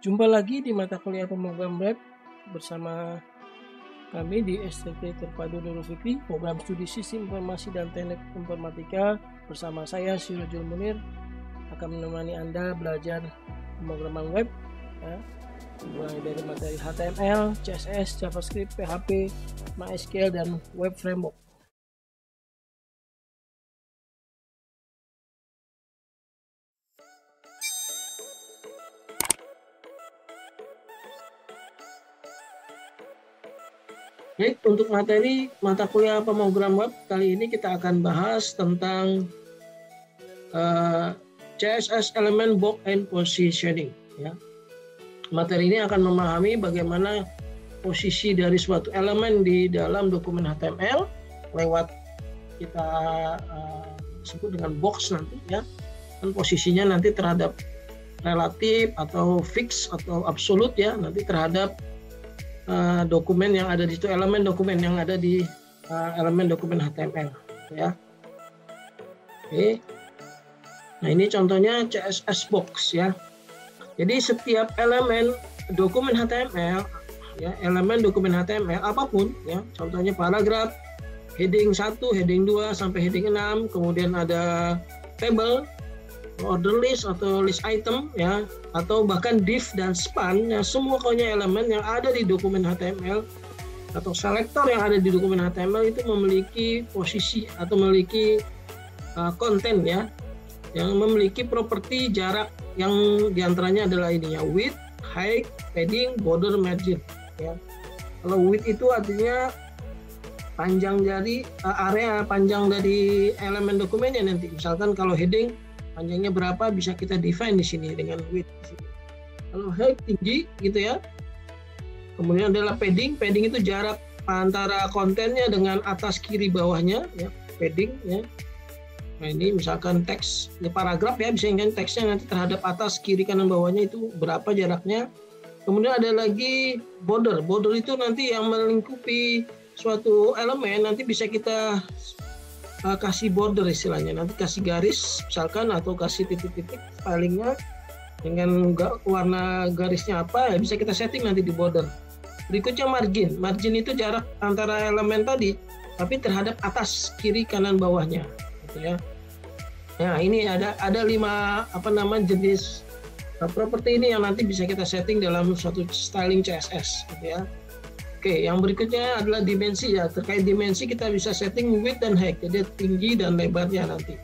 Jumpa lagi di mata kuliah pemrogram web bersama kami di STT Terpadu Nurul Fikri, program studi Sistem Informasi dan Teknik Informatika. Bersama saya Sirojul Munir akan menemani Anda belajar pemrograman web, ya, mulai dari materi HTML, CSS, JavaScript, PHP, MySQL, dan Web Framework. Baik, untuk materi mata kuliah pemrogram web kali ini kita akan bahas tentang CSS Element Box and Positioning. Ya. Materi ini akan memahami bagaimana posisi dari suatu elemen di dalam dokumen HTML lewat kita sebut dengan box nanti, ya. Dan posisinya nanti terhadap relatif atau fix atau absolut, ya, nanti terhadap dokumen yang ada di situ, elemen dokumen yang ada di elemen dokumen HTML, ya. Oke. Nah, ini contohnya CSS box, ya. Jadi setiap elemen dokumen HTML, ya, elemen dokumen HTML apapun, ya, contohnya paragraf, heading 1, heading 2 sampai heading 6, kemudian ada table, order list atau list item, ya, atau bahkan div dan span, ya, semua pokoknya elemen yang ada di dokumen HTML atau selektor yang ada di dokumen HTML itu memiliki posisi atau memiliki konten, ya, yang memiliki properti jarak yang diantaranya adalah ininya width, height, padding, border, margin, ya. Kalau width itu artinya panjang dari area panjang dari elemen dokumennya nanti. Misalkan kalau heading panjangnya berapa bisa kita define di sini dengan width. Kalau height tinggi gitu, ya. Kemudian adalah padding. Padding itu jarak antara kontennya dengan atas kiri bawahnya, ya, padding, ya. Nah, ini misalkan teks di paragraf, ya, bisa kan teksnya nanti terhadap atas kiri kanan bawahnya itu berapa jaraknya. Kemudian ada lagi border. Border itu nanti yang melingkupi suatu elemen, nanti bisa kita kasih border istilahnya, nanti kasih garis misalkan atau kasih titik-titik stylingnya dengan warna garisnya apa, ya, bisa kita setting nanti di border. Berikutnya margin. Margin itu jarak antara elemen tadi tapi terhadap atas kiri kanan bawahnya, gitu, ya. Nah, ini ada 5 jenis properti ini yang nanti bisa kita setting dalam suatu styling CSS, gitu, ya. Oke, yang berikutnya adalah dimensi, ya. Terkait dimensi kita bisa setting width dan height, jadi tinggi dan lebarnya nanti,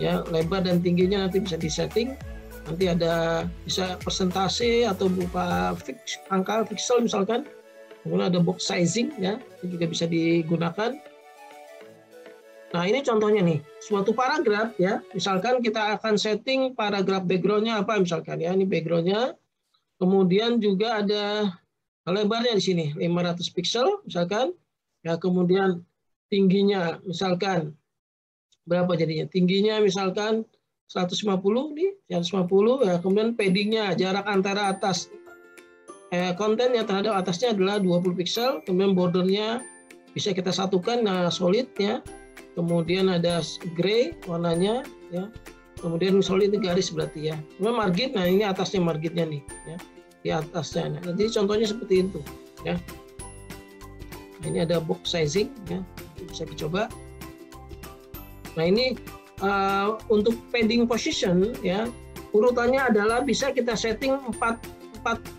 ya, lebar dan tingginya nanti bisa disetting. Nanti ada bisa persentase atau berupa angka pixel misalkan. Kemudian ada box sizing, ya, itu juga bisa digunakan. Nah, ini contohnya nih, suatu paragraf, ya. Misalkan kita akan setting paragraf backgroundnya apa misalkan, ya, ini backgroundnya. Kemudian juga ada lebarnya di sini 500 pixel misalkan, ya. Kemudian tingginya misalkan berapa jadinya? Tingginya misalkan 150 nih, 150, ya. Kemudian paddingnya jarak antara atas kontennya terhadap atasnya adalah 20 pixel. Kemudian bordernya bisa kita satukan, nah, solid, ya. Kemudian ada gray warnanya, ya. Kemudian solid itu garis berarti, ya. Kemudian margin, nah ini atasnya marginnya nih, ya, di atasnya. Nah, jadi contohnya seperti itu, ya. Nah, ini ada box sizing, ya, bisa dicoba. Nah, ini untuk padding position, ya, urutannya adalah bisa kita setting 4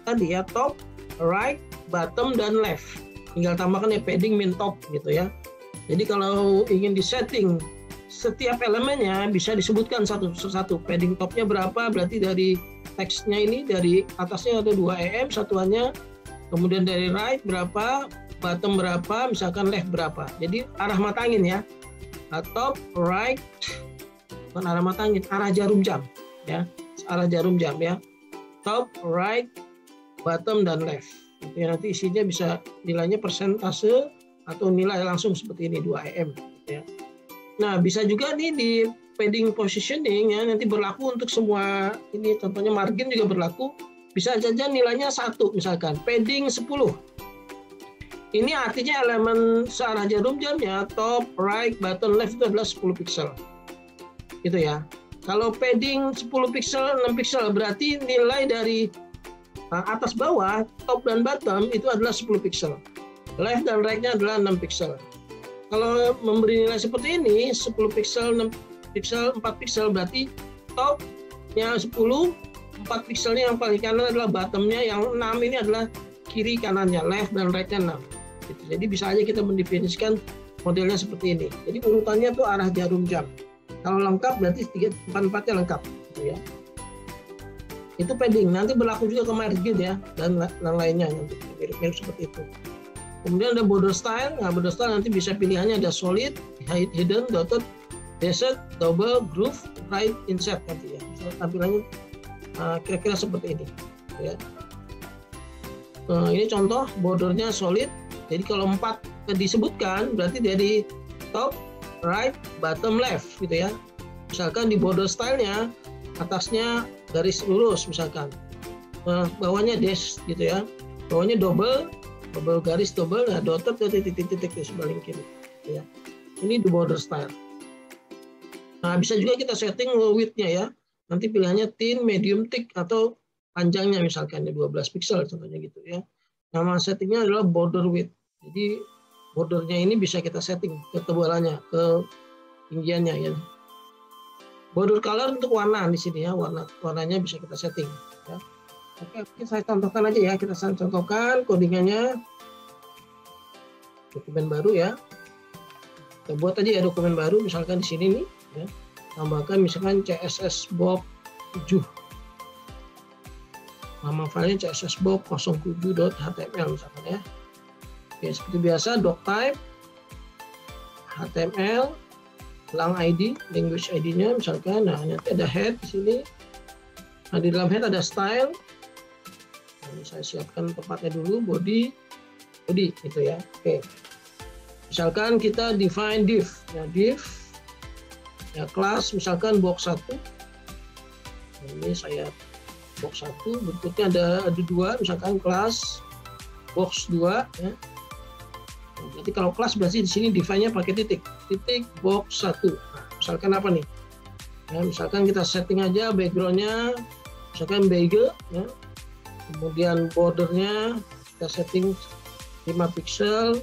tadi, ya, top, right, bottom, dan left. Tinggal tambahkan, ya, padding min top, gitu, ya. Jadi kalau ingin disetting setiap elemennya bisa disebutkan satu-satu. Padding topnya berapa, berarti dari teksnya ini dari atasnya ada 2 EM satuannya, kemudian dari right berapa, bottom berapa, misalkan left berapa. Jadi arah mata angin, ya, top, right, bukan arah mata angin, arah jarum jam, ya, arah jarum jam, ya, top, right, bottom, dan left. Itu, ya, nanti isinya bisa nilainya persentase atau nilai langsung seperti ini 2 EM, ya. Nah, bisa juga nih di padding positioning, ya, nanti berlaku untuk semua ini, contohnya margin juga berlaku, bisa saja nilainya 1 misalkan, padding 10. Ini artinya elemen searah jarum jam, ya, top, right, bottom, left itu adalah 10 pixel. Gitu, ya. Kalau padding 10 pixel, 6 pixel berarti nilai dari Nah, atas bawah, top dan bottom itu adalah 10 pixel. Left dan right-nya adalah 6 pixel. Kalau memberi nilai seperti ini, 10 pixel, 6 pixel, 4 pixel, berarti top-nya 10, 4 pixelnya yang paling kanan adalah bottom-nya, yang 6 ini adalah kiri kanannya, left dan right-nya 6. Gitu. Jadi bisa aja kita mendefinisikan modelnya seperti ini. Jadi urutannya tuh arah jarum jam. Kalau lengkap berarti 4-4-nya lengkap. Gitu ya. Itu padding, nanti berlaku juga ke margin ya, dan lainnya nanti mirip-mirip seperti itu. Kemudian ada border style. Nah, border style nanti bisa pilihannya ada solid, hidden, dotted, dashed, double, groove, right, inset nanti ya. Misalnya tampilannya kira-kira seperti ini. Ya. Ini contoh bordernya solid. Jadi kalau 4 disebutkan berarti dari top, right, bottom, left gitu ya. Misalkan di border style-nya atasnya garis lurus misalkan, bawahnya dash gitu ya, bawahnya double garis double, nah dotted titik-titik di sebelah kiri ya. Ini the border style. Nah bisa juga kita setting width-nya ya, nanti pilihannya thin, medium, thick, atau panjangnya misalkan 12 pixel contohnya gitu ya. Nama settingnya adalah border width, jadi bordernya ini bisa kita setting ketebalannya, ketinggiannya ya. Border color untuk warna di sini ya, warnanya bisa kita setting. Ya. Oke, saya contohkan aja ya, kita contohkan codingannya. Dokumen baru ya. Kita buat aja ya dokumen baru, misalkan di sini nih, ya. Tambahkan misalkan CSS Bob 7. Nama filenya CSS Bob 07.html misalkan ya. Oke, seperti biasa doctype, HTML, lang ID, language ID-nya misalkan. Nah, nanti ada head di sini. Nah, di dalam head ada style. Nah, ini saya siapkan tempatnya dulu, body gitu ya. Oke. Misalkan kita define div. Ya, div ya kelas misalkan box 1. Nah, ini saya box 1, bentuknya ada 2, misalkan kelas box 2 ya. Jadi kalau kelas berarti di sini define-nya pakai titik box 1. Nah, misalkan apa nih? Ya, misalkan kita setting aja background-nya, misalkan beige, ya. Kemudian bordernya kita setting 5 pixel,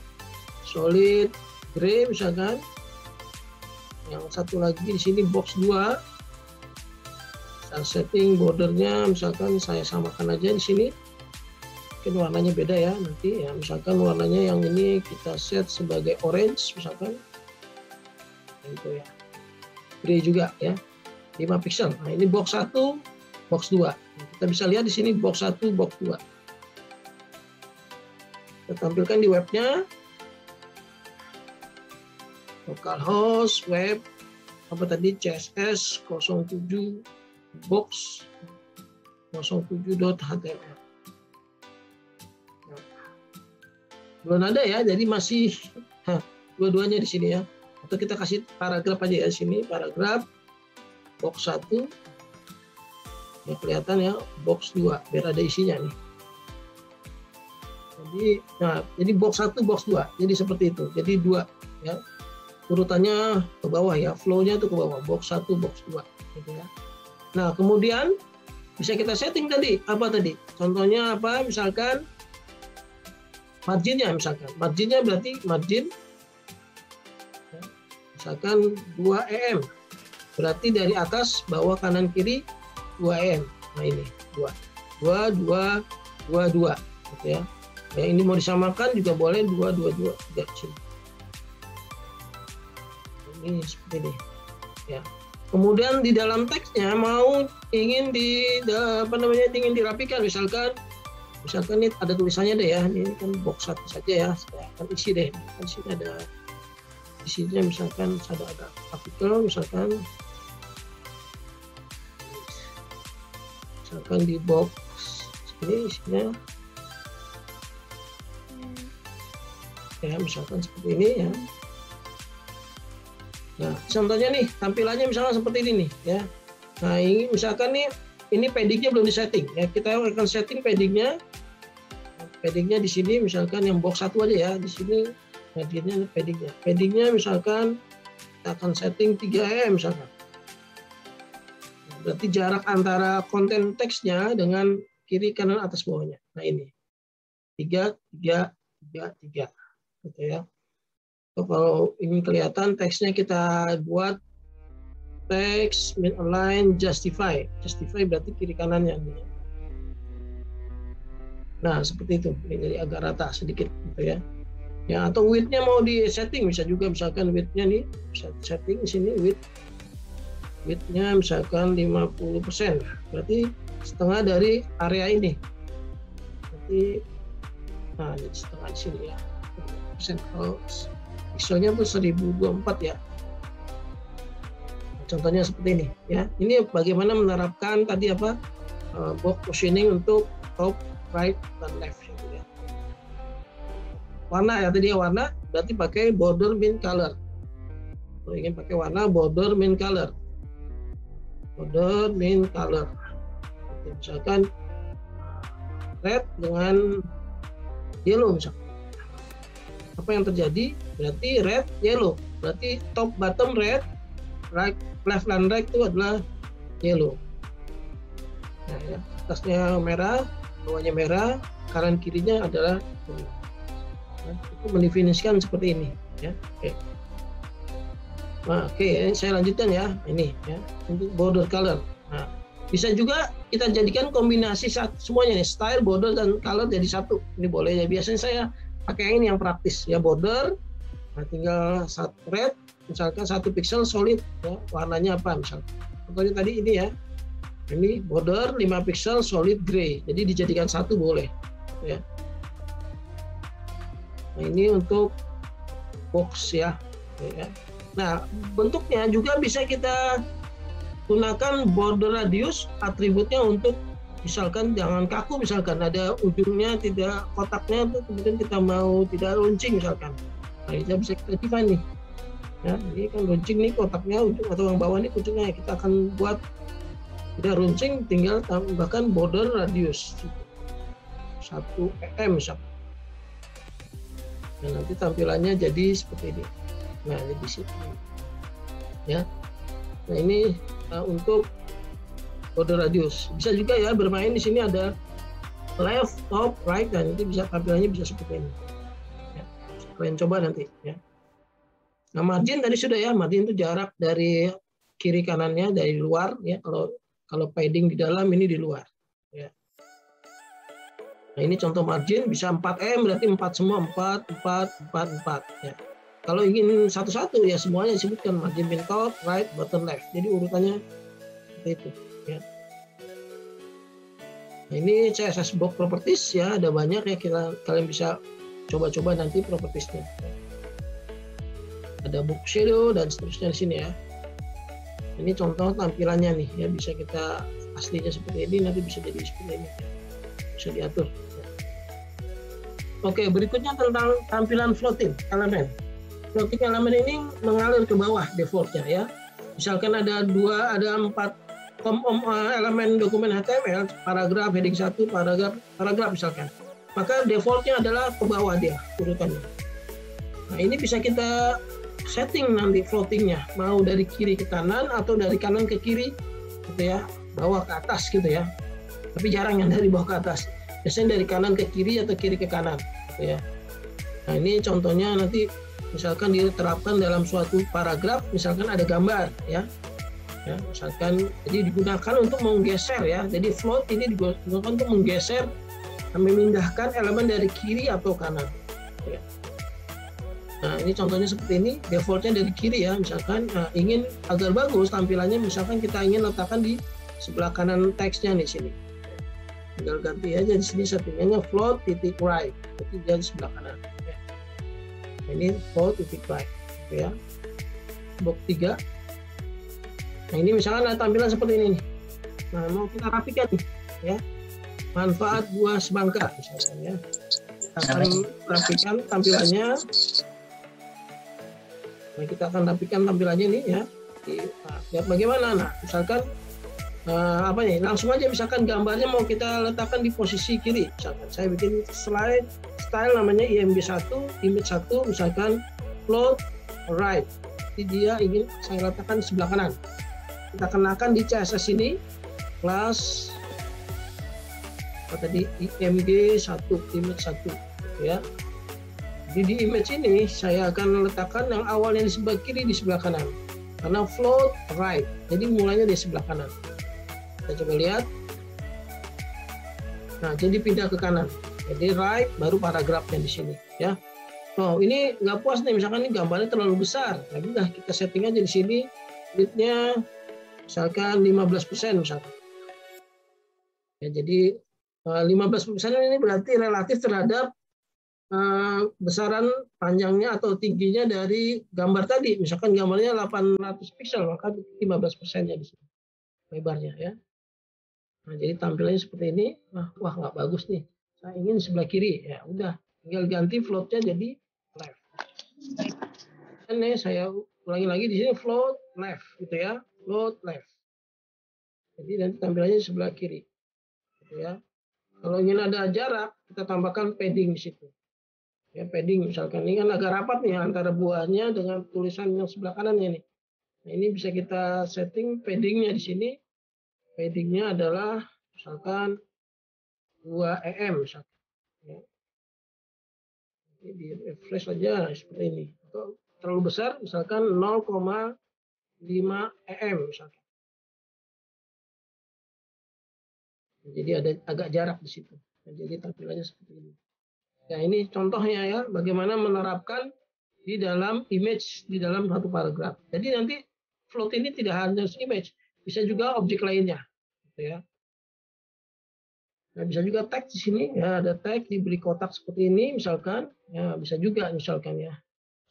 solid, gray misalkan. Yang satu lagi di sini box 2, kita setting bordernya, misalkan saya samakan aja di sini. Mungkin warnanya beda ya nanti ya, misalkan warnanya yang ini kita set sebagai orange misalkan gitu ya, gray juga ya, 5 pixel. Nah ini box 1 box 2, kita bisa lihat di sini box 1 box 2. Kita tampilkan di webnya, localhost web apa tadi, CSS 07 box 07.html. Belum ada ya, jadi masih dua-duanya di sini ya. Atau kita kasih paragraf aja ya, sini paragraf box 1 ya, kelihatan ya, box 2 biar ada isinya nih. Jadi box 1 box 2, jadi seperti itu, jadi 2 ya, urutannya ke bawah ya, flow-nya tuh ke bawah, box 1 box 2 gitu ya. Nah kemudian bisa kita setting tadi apa tadi, contohnya apa, misalkan marginnya, berarti margin ya, misalkan 2 em, berarti dari atas bawah kanan kiri 2 em. Nah ini 2 gitu ya. Ya ini mau disamakan juga boleh 2 3 sini. Ini seperti ini ya. Kemudian di dalam teksnya mau ingin ingin dirapikan, misalkan ini ada tulisannya deh ya, ini kan box 1 saja ya, saya akan isi deh. Di sini ada isinya, misalkan ada artikel, misalkan di box ini isinya ya, misalkan seperti ini ya. Nah contohnya nih tampilannya misalnya seperti ini nih ya. Nah ini misalkan nih, ini paddingnya belum disetting ya, kita akan setting paddingnya di sini, misalkan yang box 1 aja ya, di sini hadirnya paddingnya misalkan kita akan setting 3 em misalkan. Berarti jarak antara konten teksnya dengan kiri kanan atas bawahnya. Nah ini 3 3 3 3 gitu ya. So, kalau ingin kelihatan teksnya kita buat teks min align justify. Justify berarti kiri kanannya. Nah seperti itu. Ini jadi agak rata sedikit gitu ya. Ya, atau width-nya mau di setting bisa juga, misalkan width-nya nih bisa setting di sini width-nya misalkan 50%, berarti setengah dari area ini. Berarti nah jadi setengah di sini ya. Persen kalau pixelnya tuh 1024 ya. Contohnya seperti ini ya. Ini bagaimana menerapkan tadi apa box positioning untuk top, right, dan left. Warna ya, tadi warna berarti pakai border min color. Kalau ingin pakai warna border min color, misalkan red dengan yellow misalkan. Apa yang terjadi? Berarti red yellow, berarti top bottom red, right left dan right itu adalah yellow. Nah, ya, atasnya merah, bawahnya merah, kanan kirinya adalah kuning. Itu mendefinisikan seperti ini ya. Oke. Nah, oke, saya lanjutkan ya. Ini ya untuk border color. Nah, bisa juga kita jadikan kombinasi semuanya nih, style, border dan color jadi satu. Ini boleh ya. Biasanya saya pakai ini yang praktis ya, border. Nah, tinggal red, misalkan 1 pixel solid ya, warnanya apa misalkan. Contohnya tadi ini ya. Ini border 5 pixel solid gray. Jadi dijadikan satu boleh ya. Nah, ini untuk box ya. Nah, bentuknya juga bisa kita gunakan border radius atributnya untuk misalkan jangan kaku, misalkan ada ujungnya tidak kotaknya itu kemudian kita mau tidak runcing misalkan. Nah, itu bisa kita define nih. Ya, ini kan runcing nih kotaknya ujung atau yang bawah nih ujungnya, kita akan buat tidak runcing, tinggal tambahkan border radius 1 mm misalkan. Dan nanti tampilannya jadi seperti ini. Nah, ini di sini. Ya. Nah, ini untuk border radius. Bisa juga ya bermain di sini ada left, top, right, dan itu bisa tampilannya bisa seperti ini. Ya. Kalian coba nanti ya. Nah, margin tadi sudah ya. Margin itu jarak dari kiri kanannya dari luar ya. Kalau padding di dalam, ini di luar. Ya. Nah, ini contoh margin bisa 4M, berarti 4 semua, 4 ya. Kalau ingin satu-satu ya semuanya disebutkan margin min top, right, bottom, left. Jadi urutannya seperti itu ya. Nah, ini CSS box properties ya, ada banyak ya, kalian bisa coba-coba nanti propertiesnya. Ada box shadow dan seterusnya di sini ya. Ini contoh tampilannya nih ya, bisa kita aslinya seperti ini, nanti bisa jadi seperti ini. Bisa diatur. Oke, berikutnya tentang tampilan floating elemen. Floating elemen ini mengalir ke bawah defaultnya ya. Misalkan ada 4 elemen dokumen HTML, paragraf, heading 1, paragraf misalkan. Maka defaultnya adalah ke bawah dia urutannya. Nah, ini bisa kita setting nanti floatingnya, mau dari kiri ke kanan atau dari kanan ke kiri gitu ya, bawah ke atas gitu ya. Tapi jarang yang dari bawah ke atas. Biasanya dari kanan ke kiri atau kiri ke kanan gitu ya. Nah, ini contohnya nanti misalkan diterapkan dalam suatu paragraf, misalkan ada gambar ya. Ya, misalkan jadi digunakan untuk menggeser ya. Jadi float ini digunakan untuk menggeser, memindahkan elemen dari kiri atau kanan. Ya. Nah, ini contohnya seperti ini, defaultnya dari kiri ya. Misalkan ingin agar bagus tampilannya, misalkan kita ingin letakkan di sebelah kanan teksnya di sini. Tinggal ganti aja di sini settingannya float titik right, jadi dia di sebelah kanan. Ya. Ini float titik right, ya. Box 3. Nah, ini misalkan ada tampilan seperti ini nih. Nah, mau kita rapikan nih, ya. Manfaat buah semangka misalkan ya. Kita akan rapikan tampilannya. Nah, kita akan rapikan tampilannya nih ya. Lihat bagaimana. Nah, misalkan apa nih? Langsung aja misalkan gambarnya mau kita letakkan di posisi kiri. Misalkan saya bikin slide style namanya IMG1, image 1, misalkan float right. Jadi dia ingin saya letakkan di sebelah kanan. Kita kenakan di CSS ini kelas tadi IMG 1, image 1 ya. Jadi di image ini saya akan letakkan yang awalnya di sebelah kiri di sebelah kanan. Karena float right. Jadi mulainya di sebelah kanan. Kita coba lihat. Nah, jadi pindah ke kanan. Jadi right baru paragrafnya di sini ya. Oh, ini nggak puas nih, misalkan ini gambarnya terlalu besar. Nah, udah kita setting aja di sini width-nya misalkan 15% misalkan. Ya, jadi 15% ini berarti relatif terhadap besaran panjangnya atau tingginya dari gambar tadi. Misalkan gambarnya 800 pixel, maka 15%-nya di sini lebarnya ya. Nah, jadi tampilannya seperti ini. Nah, wah nggak bagus nih. Saya ingin sebelah kiri. Ya udah, tinggal ganti float-nya jadi left. Ini saya ulangi lagi di sini float left gitu ya. Float left. Jadi nanti tampilannya sebelah kiri. Gitu ya. Kalau ingin ada jarak, kita tambahkan padding di situ. Ya, padding misalkan ini kan agak rapat nih antara buahnya dengan tulisan yang sebelah kanannya nih. Nah, ini bisa kita setting paddingnya di sini. Paddingnya adalah misalkan 2 EM misalkan. Ya. Jadi di refresh saja seperti ini. Atau terlalu besar misalkan 0,5 EM misalkan. Jadi ada agak jarak di situ. Nah, jadi tampilannya seperti ini. Ya, ini contohnya ya bagaimana menerapkan di dalam image di dalam satu paragraf. Jadi nanti float ini tidak hanya image, bisa juga objek lainnya, gitu ya. Nah, bisa juga tag di sini ya, ada tag diberi kotak seperti ini misalkan, ya bisa juga misalkan ya.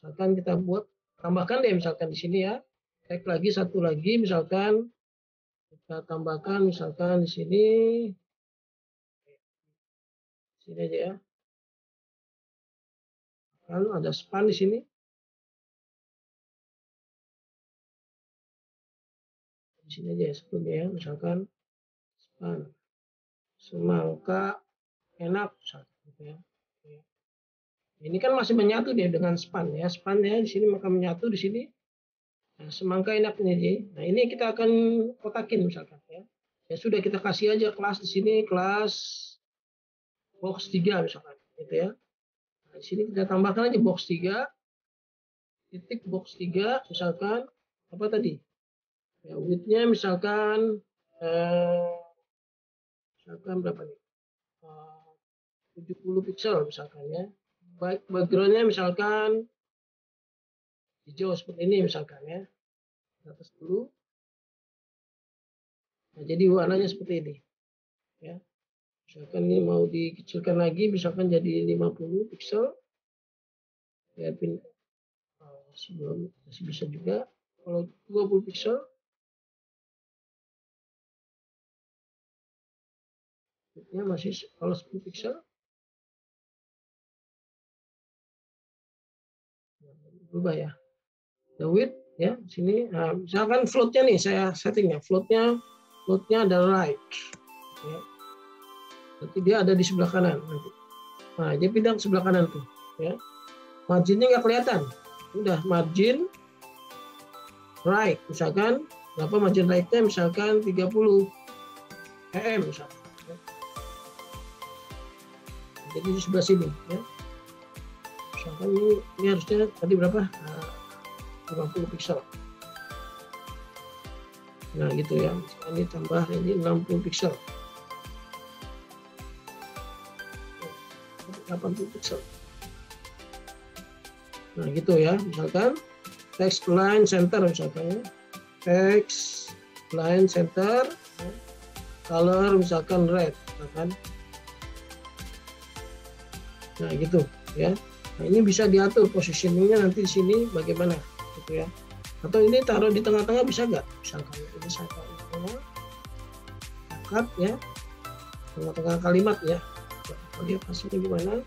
Misalkan kita buat tambahkan deh misalkan di sini ya. Tag lagi satu lagi misalkan kita tambahkan misalkan di sini. Sini aja ya. Kan ada span di sini. Di sini aja ya sebelumnya ya, misalkan span semangka enak misalkan gitu ya. Ini kan masih menyatu dia dengan span ya. Span ya di sini maka menyatu di sini. Nah, semangka enak ini. Nah, ini kita akan kotakin misalkan ya. Ya sudah kita kasih aja kelas di sini, kelas box 3 misalkan gitu ya. Nah, di sini kita tambahkan aja box 3 titik box 3 misalkan apa tadi? Ya, width-nya misalkan berapa nih? 70 pixel misalkan ya. Background-nya misalkan hijau seperti ini misalkan ya. Atas dulu. Nah, jadi warnanya seperti ini. Ya. Misalkan ini mau dikecilkan lagi, misalkan jadi 50 pixel. Ya, sebelum masih bisa juga. Kalau 20 pixel, ya masih kalau 10 pixel. Berubah ya. The width ya sini. Nah, misalkan floatnya nih saya settingnya. Floatnya adalah right. Ya. Nanti dia ada di sebelah kanan nanti. Nah, dia pindah ke sebelah kanan tuh, ya. Marginnya nggak kelihatan. Udah margin right, misalkan berapa margin right-nya misalkan 30 EM misalkan. Ya. Jadi di sebelah sini, ya. Misalkan ini harusnya tadi berapa? 50 pixel. Nah, gitu ya. Misalkan ini tambah ini 60 pixel. 80 pixel. Nah, gitu ya. Misalkan text line center misalkan ya. Text line center ya. Color misalkan red misalkan. Nah, gitu ya. Nah, ini bisa diatur positioningnya nanti di sini bagaimana gitu ya. Atau ini taruh di tengah-tengah bisa nggak? Misalkan ini saya taruh di tengah. Cut ya. Tengah-tengah kalimat ya. Lihat hasilnya gimana.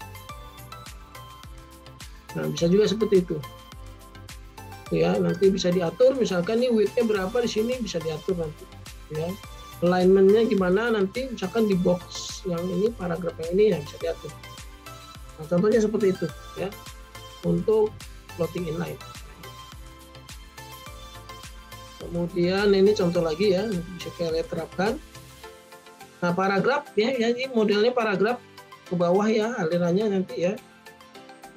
Nah, bisa juga seperti itu. Ya, nanti bisa diatur misalkan nih width-nya berapa di sini bisa diatur nanti. Ya. Alignment-nya gimana nanti misalkan di box yang ini paragraf yang ini ya bisa diatur. Nah, contohnya seperti itu ya. Untuk floating inline. Kemudian ini contoh lagi ya, bisa kita terapkan. Nah, paragraf ya, ini modelnya paragraf ke bawah ya, alirannya nanti ya.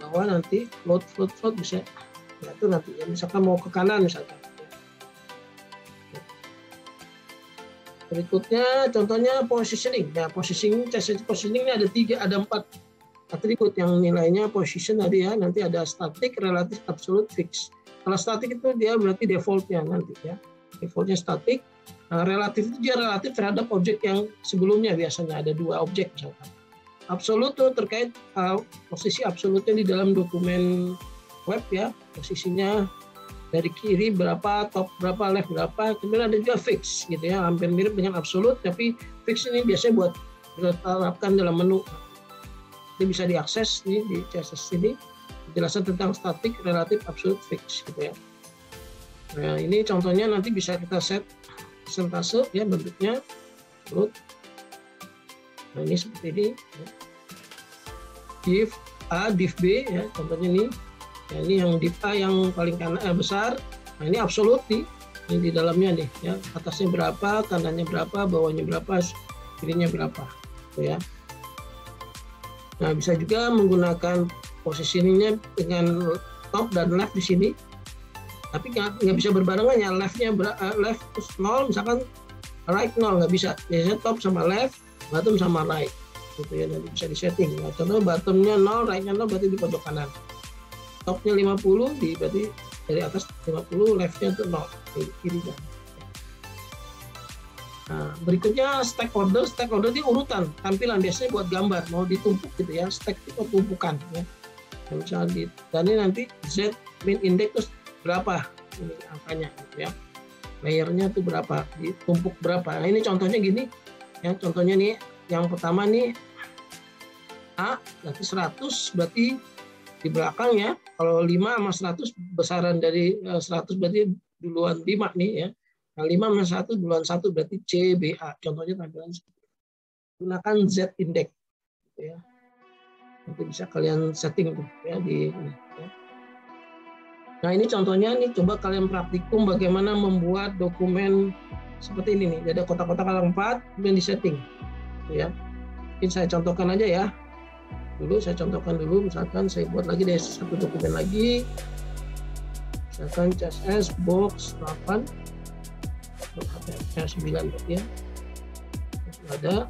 Bawah nanti float bisa. Ya, itu nanti ya, misalkan mau ke kanan misalkan. Berikutnya contohnya positioning. Ya, positioning ini ada 4 atribut yang nilainya position tadi ya. Nanti ada static, relatif, absolute, fix. Kalau static itu dia berarti defaultnya nanti ya. Defaultnya static. Nah, relatif itu dia relatif terhadap objek yang sebelumnya, biasanya ada 2 objek misalkan. Absolute itu terkait posisi absolutnya di dalam dokumen web ya. Posisinya dari kiri berapa, top berapa, left berapa. Kemudian ada juga fix gitu ya, hampir mirip dengan absolute, tapi fix ini biasanya buat diterapkan dalam menu. Ini bisa diakses nih di CSS ini, penjelasan tentang static, relatif, absolute, fix gitu ya. Nah, ini contohnya nanti bisa kita set persentase ya bentuknya absolute. Nah, ini seperti ini ya. Div A, div B ya, contohnya ini. Ya, ini yang div A yang paling kanan besar. Nah, ini absolute nih. Ini di dalamnya nih ya. Atasnya berapa, kanannya berapa, bawahnya berapa, kirinya berapa. Gitu ya. Nah, bisa juga menggunakan positioningnya dengan top dan left di sini. Tapi nggak bisa berbarengan ya. Leftnya left 0, misalkan right 0 nggak bisa. Biasanya top sama left, bottom sama right. Gitu ya, nanti bisa disetting. Nah, contohnya bottomnya 0, rightnya 0 berarti di pojok kanan. Topnya 50, berarti dari atas 50, leftnya itu 0, di kiri kan. Nah, berikutnya stack order. Stack order ini urutan tampilan, biasanya buat gambar, mau ditumpuk gitu ya. Stack itu tumpukan ya. Nah, misalnya dan ini nanti Z min index terus berapa ini angkanya gitu ya. Layernya itu berapa, ditumpuk berapa. Nah, ini contohnya gini ya, contohnya nih yang pertama nih A berarti 100, berarti di belakang ya. Kalau 5 sama 100 besaran dari 100 berarti duluan 5 nih ya. Nah, 5 sama 1 duluan 1 berarti C, B, A. Contohnya tampilan gunakan Z index gitu ya. Nanti bisa kalian setting tuh ya di ini ya. Nah, ini contohnya nih, coba kalian praktikum bagaimana membuat dokumen seperti ini nih. Jadi kotak-kotak 4 kemudian di setting gitu ya. Mungkin saya contohkan aja ya. Saya contohkan dulu, misalkan saya buat lagi deh satu dokumen lagi, misalkan CSS box 8 HTML 9 berarti ya, ada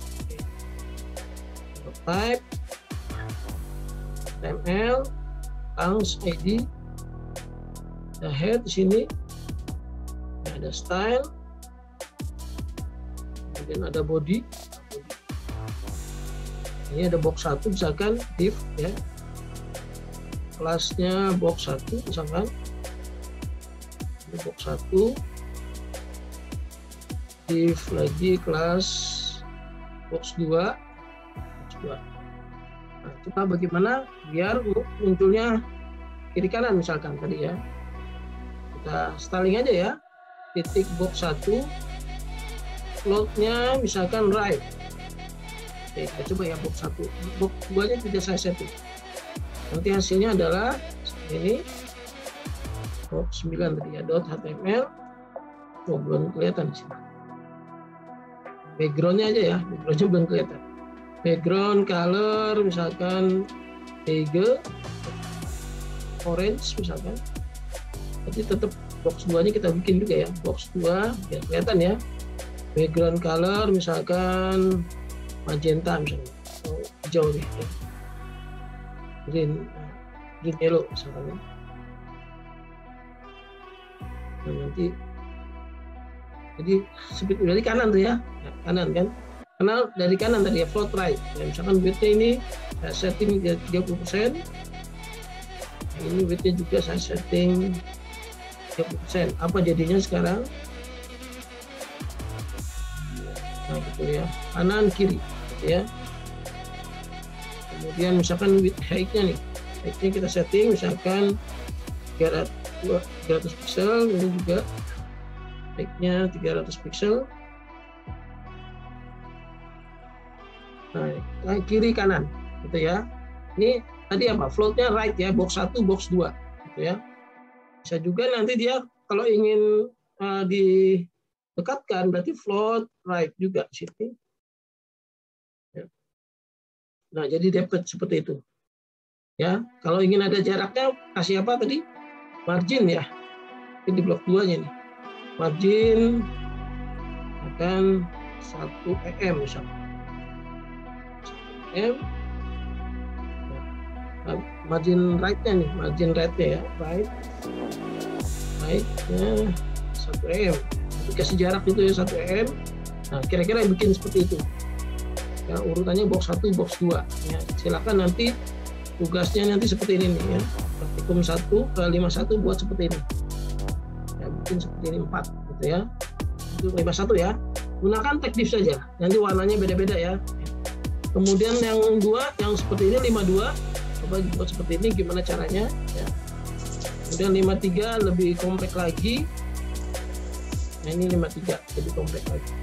type HTML thanks ID, ada head di sini, ada style, kemudian ada body. Ini ada box 1 misalkan div ya, kelasnya box 1 misalkan, ini box 1, div lagi kelas box 2. Nah, coba bagaimana biar munculnya kiri kanan misalkan tadi ya, kita styling aja ya, titik box 1, floatnya misalkan right. Oke, kita coba ya box 1. Box 2-nya tidak saya setting. Nanti hasilnya adalah ini box 9 tadi ya, .html. Oh, belum kelihatan di sini. Background-nya aja ya, background-nya belum kelihatan. Background color misalkan beige, orange misalkan. Jadi tetap box 2-nya kita bikin juga ya, box 2 biar kelihatan ya. Background color misalkan magenta misalnya, atau hijau nih ya. Green yellow misalkan ya. Nah, nanti jadi seperti dari kanan tuh ya, kanan kan, karena dari kanan tadi ya, float right ya, misalkan width-nya ini saya setting 30%, ini width-nya juga saya setting 30%. Apa jadinya sekarang? Nah gitu ya, kanan kiri gitu ya. Kemudian misalkan width height-nya nih, height-nya kita setting misalkan 300 pixel, ini juga height-nya 300 pixel. Nah, kiri kanan gitu ya. Ini tadi apa? Float-nya right ya, box 1, box 2 gitu ya. Bisa juga nanti dia kalau ingin didekatkan berarti float right juga di sini. Nah, jadi dapat seperti itu. Ya, kalau ingin ada jaraknya kasih apa tadi? Margin ya. Ini di blok 2-nya nih. Margin akan 1 EM misalnya. 1 EM. Nah, margin right-nya nih, margin right-nya ya, right-nya 1 EM. Kasih jarak itu ya 1 EM. Nah, kira-kira yang bikin seperti itu. Ya, urutannya box 1, box 2. Ya, silakan nanti tugasnya nanti seperti ini nih ya. Praktikum 1 ke 51 buat seperti ini. Ya, bikin seperti ini 4 gitu ya. Itu 51 ya. Gunakan tag div saja. Nanti warnanya beda-beda ya. Kemudian yang 2, yang seperti ini 52. Coba buat seperti ini gimana caranya ya. Kemudian 53 lebih kompak lagi. Nah, ini 53 lebih kompak lagi.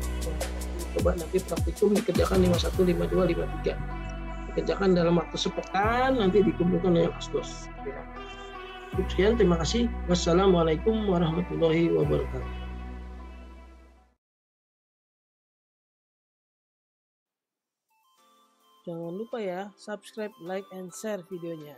Coba nanti praktikum dikerjakan 51, 52, 53. Dikerjakan dalam waktu sepekan, nanti dikumpulkan dengan asdos. Ya. Sekian, terima kasih. Wassalamualaikum warahmatullahi wabarakatuh. Jangan lupa ya, subscribe, like, and share videonya.